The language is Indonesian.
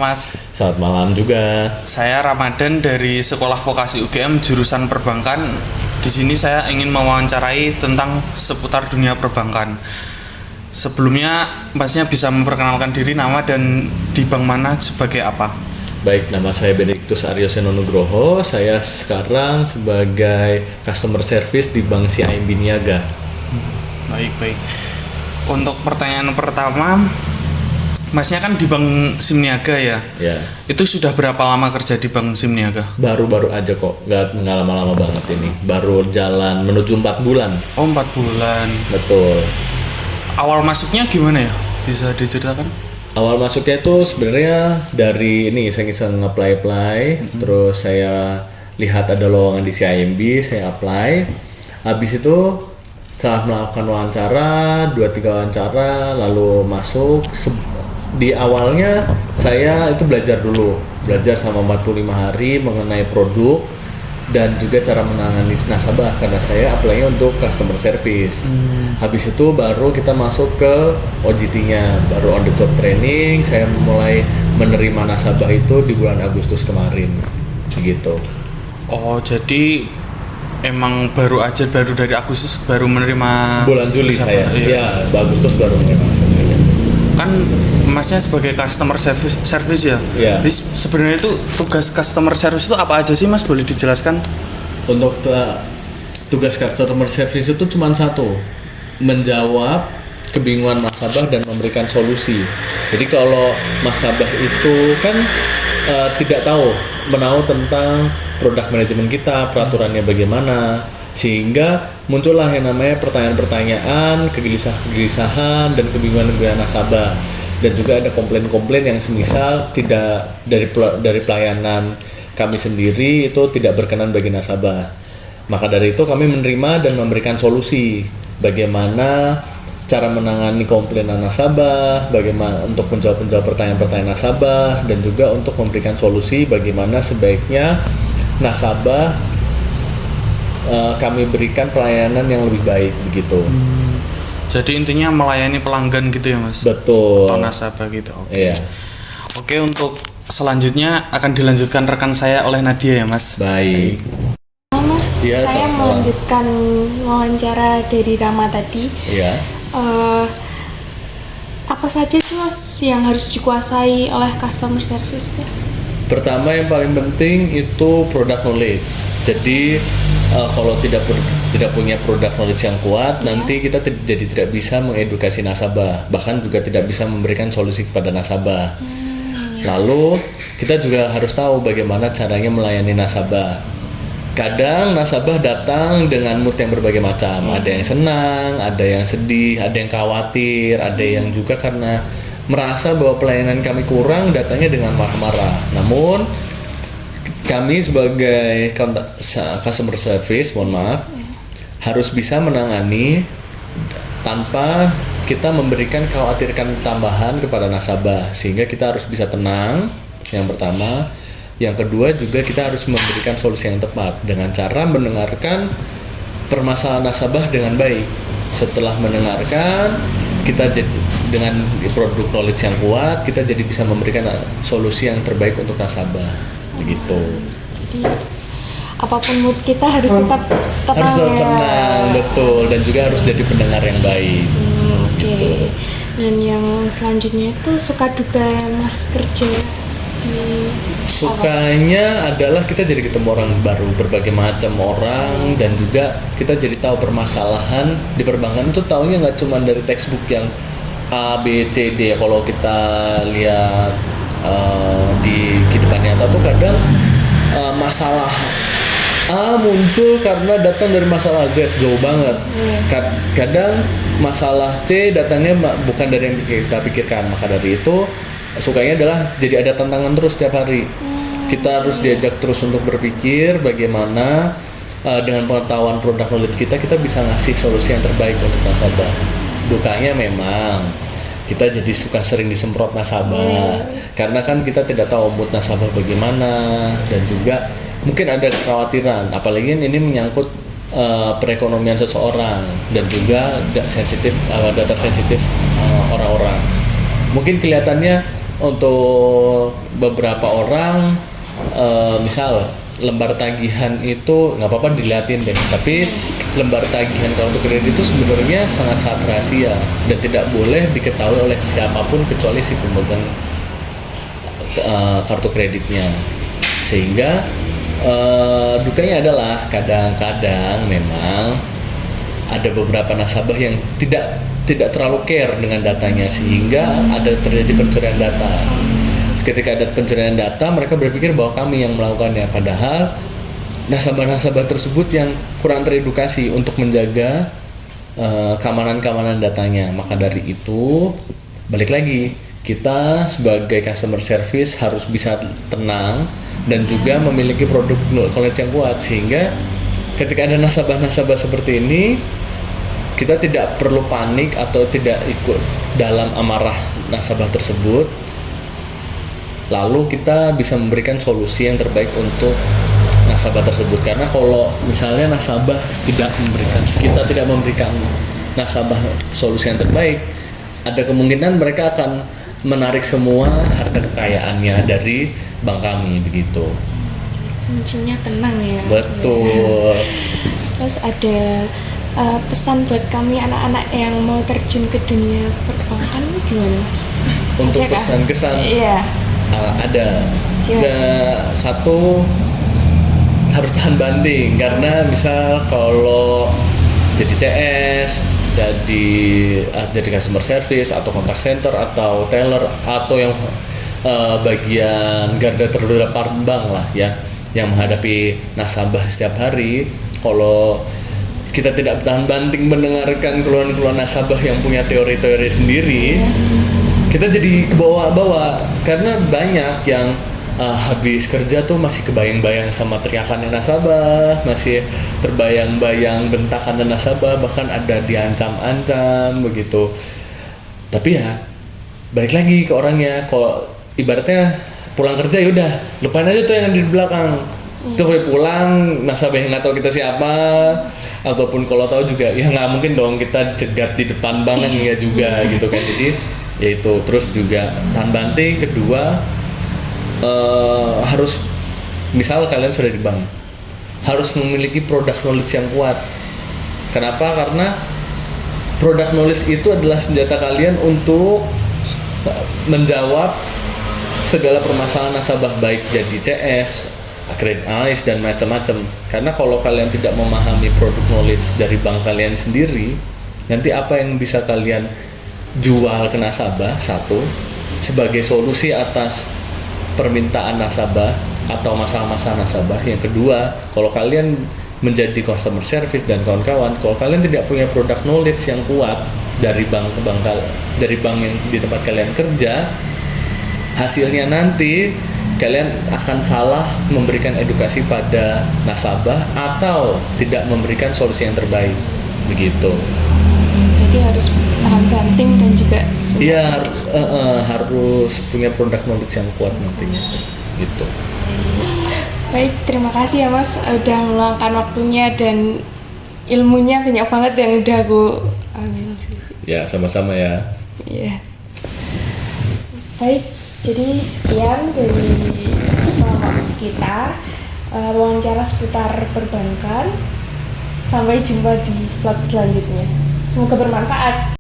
Mas. Selamat malam juga. Saya Ramadan dari Sekolah Vokasi UGM jurusan Perbankan. Di sini saya ingin mewawancarai tentang seputar dunia perbankan. Sebelumnya, Masnya bisa memperkenalkan diri, nama dan di bank mana sebagai apa? Baik, nama saya Benediktus Aryo Seno Nugroho. Saya sekarang sebagai customer service di Bank CIMB Niaga. Baik. Untuk pertanyaan pertama, Masnya kan di Bank Simniaga ya? Ya. Itu sudah berapa lama kerja di Bank Simniaga? Baru-baru aja kok, nggak lama-lama banget ini. Baru jalan menuju 4 bulan. Oh, 4 bulan. Betul. Awal masuknya gimana ya? Bisa diceritakan? Awal masuknya itu sebenarnya dari ini, saya iseng apply, terus saya lihat ada lowongan di CIMB, saya apply. Habis itu setelah melakukan wawancara, 2-3 wawancara, lalu masuk. Di awalnya saya itu belajar sama 45 hari mengenai produk dan juga cara menangani nasabah karena saya apply-nya untuk customer service. Habis itu baru kita masuk ke OJT-nya, baru on the job training. Saya mulai menerima nasabah itu di bulan Agustus kemarin, gitu. Oh, jadi emang baru dari Agustus baru menerima Bulan Juli nasabah, saya, iya. ya Agustus baru menerima nasabahnya. Kan Masnya sebagai customer service ya? Iya. Jadi sebenarnya itu tugas customer service itu apa aja sih, Mas? Boleh dijelaskan? Untuk tugas customer service itu cuma satu, menjawab kebingungan nasabah dan memberikan solusi. Jadi kalau nasabah itu kan tidak menahu tentang produk manajemen kita, peraturannya bagaimana, sehingga muncullah yang namanya pertanyaan-pertanyaan, kegelisahan dan kebingungan nasabah. Dan juga ada komplain-komplain yang semisal tidak dari pelayanan kami sendiri itu tidak berkenan bagi nasabah. Maka dari itu kami menerima dan memberikan solusi bagaimana cara menangani komplainan nasabah, bagaimana untuk menjawab pertanyaan-pertanyaan nasabah, dan juga untuk memberikan solusi bagaimana sebaiknya nasabah kami berikan pelayanan yang lebih baik begitu. Jadi intinya melayani pelanggan gitu ya, Mas? Betul. Atau nasabah gitu. Oke. Iya. Oke, untuk selanjutnya akan dilanjutkan rekan saya oleh Nadia ya, Mas. Baik. Halo Mas, Iya, saya selamat melanjutkan wawancara dari Rama tadi. Iya. Apa saja sih Mas yang harus dikuasai oleh customer service? Pertama yang paling penting itu product knowledge. Jadi kalau tidak punya product knowledge yang kuat, nanti kita jadi tidak bisa mengedukasi nasabah, bahkan juga tidak bisa memberikan solusi kepada nasabah. Lalu kita juga harus tahu bagaimana caranya melayani nasabah. Kadang nasabah datang dengan mood yang berbagai macam. Ada yang senang, ada yang sedih, ada yang khawatir, ada yang juga karena merasa bahwa pelayanan kami kurang, datangnya dengan marah-marah. Namun kami sebagai customer service, harus bisa menangani tanpa kita memberikan khawatirkan tambahan kepada nasabah, sehingga kita harus bisa tenang. Yang pertama, yang kedua juga kita harus memberikan solusi yang tepat dengan cara mendengarkan permasalahan nasabah dengan baik. Setelah mendengarkan, kita dengan produk knowledge yang kuat, kita jadi bisa memberikan solusi yang terbaik untuk nasabah, begitu. Jadi, apapun mood kita harus tetap tenang, betul, dan juga harus jadi pendengar yang baik. Oke. Dan yang selanjutnya itu suka duka Mas kerja di Sukanya adalah kita jadi ketemu orang baru, berbagai macam orang, dan juga kita jadi tahu permasalahan di perbankan itu. Taunya nggak cuma dari textbook yang A, B, C, D. Kalau kita lihat di kehidupan nyata tuh kadang masalah A muncul karena datang dari masalah Z, jauh banget. Kadang masalah C datangnya bukan dari yang kita pikirkan. Maka dari itu sukanya adalah jadi ada tantangan terus setiap hari. Kita harus diajak terus untuk berpikir bagaimana dengan pengetahuan produk knowledge kita bisa ngasih solusi yang terbaik untuk nasabah. Dukanya memang kita jadi suka sering disemprot nasabah karena kan kita tidak tahu mood nasabah bagaimana, dan juga mungkin ada kekhawatiran, apalagi ini menyangkut perekonomian seseorang dan juga data sensitif orang-orang. Mungkin kelihatannya untuk beberapa orang misal lembar tagihan itu nggak apa-apa diliatin deh, tapi lembar tagihan kartu kredit itu sebenarnya sangat rahasia dan tidak boleh diketahui oleh siapapun kecuali si pemegang kartu kreditnya. Sehingga dukanya adalah kadang-kadang memang ada beberapa nasabah yang tidak terlalu care dengan datanya, sehingga ada terjadi pencurian data. Ketika ada pencurian data, mereka berpikir bahwa kami yang melakukannya, padahal nasabah-nasabah tersebut yang kurang teredukasi untuk menjaga keamanan datanya. Maka dari itu, balik lagi, kita sebagai customer service harus bisa tenang dan juga memiliki produk knowledge yang kuat, sehingga ketika ada nasabah-nasabah seperti ini, kita tidak perlu panik atau tidak ikut dalam amarah nasabah tersebut. Lalu kita bisa memberikan solusi yang terbaik untuk nasabah tersebut. Karena kalau misalnya nasabah kita tidak memberikan nasabah solusi yang terbaik, ada kemungkinan mereka akan menarik semua harta kekayaannya dari bank kami, begitu. Kuncinya tenang ya. Betul. Terus ada pesan buat kami anak-anak yang mau terjun ke dunia perbankan gimana, Mas? Untuk Ada kah? pesan-kesan Iya. ada. Gimana? Satu, harus tahan banting, karena misal kalau jadi CS, jadi customer service atau contact center atau teller atau yang bagian garda terdepan bank lah ya, yang menghadapi nasabah setiap hari, kalau kita tidak tahan banting mendengarkan keluhan-keluhan nasabah yang punya teori-teori sendiri, kita jadi kebawa-bawa. Karena banyak yang habis kerja tuh masih kebayang-bayang sama teriakannya nasabah, masih terbayang-bayang bentakan nasabah, bahkan ada diancam-ancam begitu. Tapi ya balik lagi ke orangnya. Kalau ibaratnya pulang kerja, yaudah lupain aja tuh yang di belakang. Itu boleh pulang, nasabah yang nggak tahu kita siapa, ataupun kalau tahu juga ya nggak mungkin dong kita dicegat di depan bank, kan nggak juga gitu kan. Jadi ya itu, terus juga tahan banting. Kedua, harus, misal kalian sudah di bank, harus memiliki produk knowledge yang kuat. Kenapa? Karena produk knowledge itu adalah senjata kalian untuk menjawab segala permasalahan nasabah, baik jadi CS, credit analyst dan macam-macam. Karena kalau kalian tidak memahami produk knowledge dari bank kalian sendiri, nanti apa yang bisa kalian jual ke nasabah? Satu, sebagai solusi atas permintaan nasabah atau masalah-masalah nasabah. Yang kedua, kalau kalian menjadi customer service dan kawan-kawan, kalau kalian tidak punya produk knowledge yang kuat dari bank ke bank, dari bank yang di tempat kalian kerja, hasilnya nanti kalian akan salah memberikan edukasi pada nasabah atau tidak memberikan solusi yang terbaik, begitu. Jadi harus tahan banting dan juga Iya, harus punya produk knowledge yang kuat nantinya, gitu. baik. Terima kasih ya Mas, udah meluangkan waktunya dan ilmunya banyak banget yang udah aku ambil. Ya, sama-sama ya. Iya. Baik, jadi sekian dari kita wawancara seputar perbankan. Sampai jumpa di vlog selanjutnya. Semoga bermanfaat.